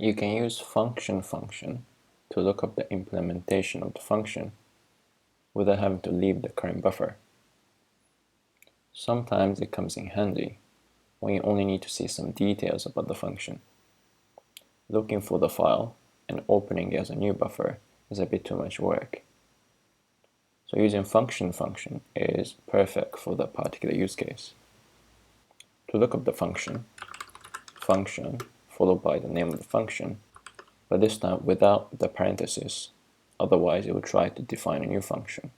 You can use function to look up the implementation of the function without having to leave the current buffer. Sometimes it comes in handy when you only need to see some details about the function. Looking for the file and opening it as a new buffer is a bit too much work. So using function is perfect for that particular use case. To look up the function followed by the name of the function, but this time without the parentheses, otherwise it will try to define a new function.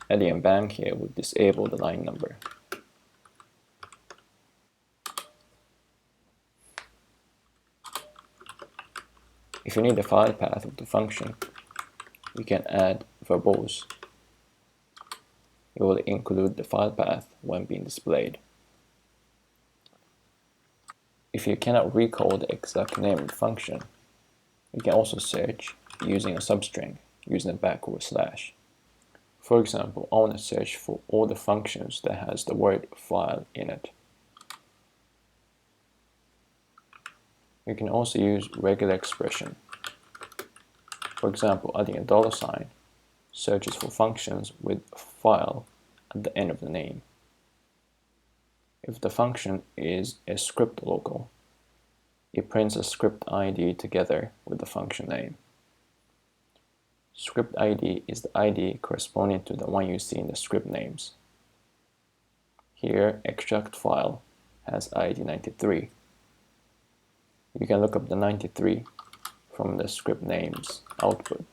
Adding a bang here would disable the line number. If you need the file path of the function, you can add verbose. It will include the file path when being displayed. If you cannot recall the exact name of the function, you can also search using a substring, using a /. For example, I want to search for all the functions that has the word file in it. You can also use regular expression. For example, adding a $, searches for functions with file at the end of the name. If the function is a script local, it prints a script ID together with the function name. Script ID is the ID corresponding to the one you see in the script names. Here, extract file has ID 93. You can look up the 93 from the script names output.